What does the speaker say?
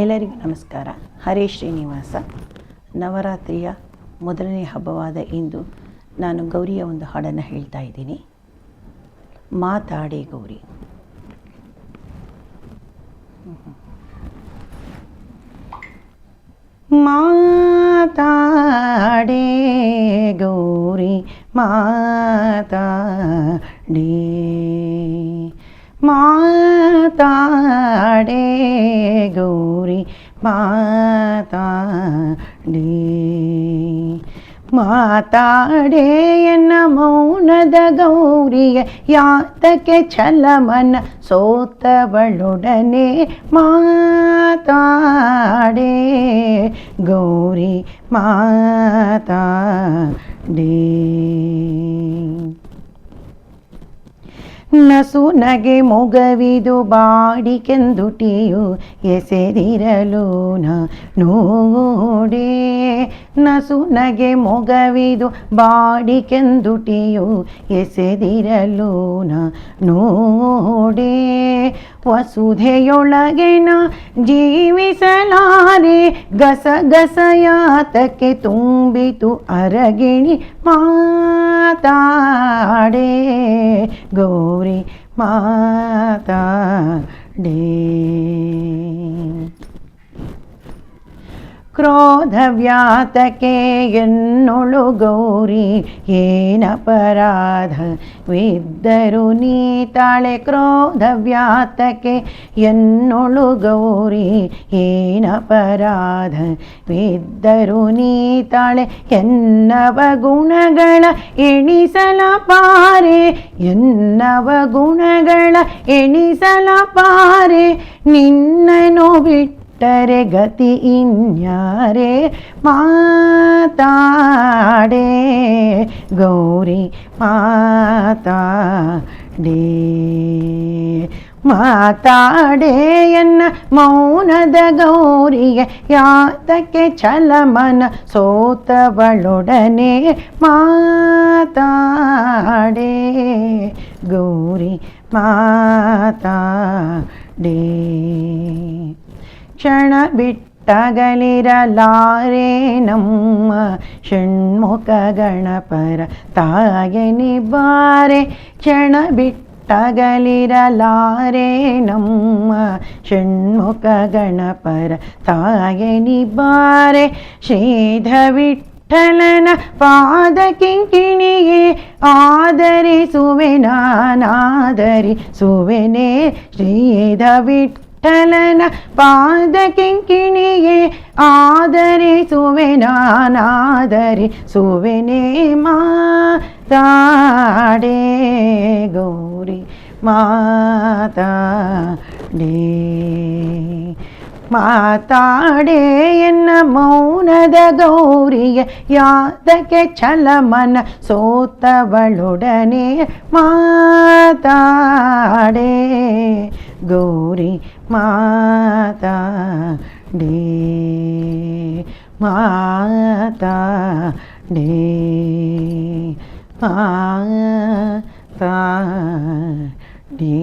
ಎಲ್ಲರಿಗೂ ನಮಸ್ಕಾರ. ಹರೇ ಶ್ರೀನಿವಾಸ. ನವರಾತ್ರಿಯ ಮೊದಲನೇ ಹಬ್ಬವಾದ ಇಂದು ನಾನು ಗೌರಿಯ ಒಂದು ಹಾಡನ್ನು ಹೇಳ್ತಾ ಇದ್ದೀನಿ. ಮಾತಾಡೆ ಗೌರಿ. ಮಾತಾಡೆ ಗೌರಿ ಮಾತಾಡೆ, ಮಾತಾಡೆ ಗೌರಿ ಮಾತಾಡೆ, ಮಾತಾಡೆ ಎನ್ನ ಮೌನದ ಗೌರಿಯ ಯಾತಕ್ಕೆ ಛಲಮನ ಸೋತವಳೊಡನೆ ಮಾತಾಡೆ ಗೌರಿ ಮಾತಾಡೆ. ನಸು ನಗೆ ಮೊಗವಿದು ಬಾಡಿಕೆಂದುಟಿಯು ಎಸೆದಿರಲು ನೋಡೆ, ನಸು ನಗೆ ಮೊಗವಿದು ಬಾಡಿಕೆಂದುಟಿಯು ಎಸೆದಿರಲು ನೋಡೆ, ವಸುಧೆಯೊಳಗೆನ ಜೀವಿಸಲಾರೆ ಗಸಗಸಯಾತಕ್ಕೆ ತುಂಬಿತು ಅರಗಿಣಿ ಮಾತಾಡೆ ಗೌರಿ ಮಾತಾಡೆ. ಕ್ರೋಧವ್ಯಾತಕ್ಕೆ ಎನ್ನೊಳು ಗೌರಿ ಏನಪರಾಧವಿದ್ದರು ನೀತಾಳೆ, ಕ್ರೋಧವ್ಯಾತಕ್ಕೆ ಎನ್ನೊಳು ಗೌರಿ ಏನಪರಾಧವಿದ್ದರು ನೀತಾಳೆ, ಎನ್ನವ ಗುಣಗಳ ಎಣಿಸಲ ಪಾರೆ, ಎನ್ನವ ಗುಣಗಳ ಎಣಿಸಲ ಪಾರೆ, ನಿನ್ನನು ಬಿಟ್ಟು ಟ್ಟರೆ ಗತಿ ಇನ್ಯಾರೆ ಮಾತಾಡೆ ಗೌರಿ ಮಾತಾಡೆ, ಮಾತಾಡೆ ಎನ್ನ ಮೌನದ ಗೌರಿಗೆ ಯಾತಕ್ಕೆ ಛಲಮನ ಸೋತವಳೊಡನೆ ಮಾತಾಡೆ ಗೌರಿ ಮಾತಾಡೆ. ಕ್ಷಣ ಬಿಟ್ಟಗಲಿರಲಾರೆ ನಮ್ಮ ಷಣ್ಮುಖ ಗಣಪರ ತಾಯನಿ ಬಾರೆ, ಕ್ಷಣ ಬಿಟ್ಟಗಲಿರಲಾರೆ ನಮ್ಮ ಷಣ್ಮುಖ ಗಣಪರ ತಾಯನಿ ಬಾರೆ, ಶ್ರೀಧವಿಠಲನ ಪಾದ ಕಿಂಕಿಣಿಯೇ ಆದರಿಸುವೆ ನಾನಾದರಿಸುವೆನೆ, ಶ್ರೀಧವಿಠಲನ ಪಾದ ಕಿಂಕಿಣಿಯೇ ಆದರಿಸುವೆ ನಾನಾದರಿಸುವೆನೆ, ಮಾತಾಡೆ ಗೌರಿ ಮಾತಾಡೆ, ಮಾತಾಡೆ ಎನ್ನ ಮೌನದ ಗೌರಿಯ ಯಾತಕ್ಕೆ ಛಲಮನ ಸೋತವಳೊಡನೆ ಮಾತಾಡೆ ಗೌರಿ ಮಾತಾಡೆ, ಮಾತಾಡೆ ಮಾತಾಡೆ.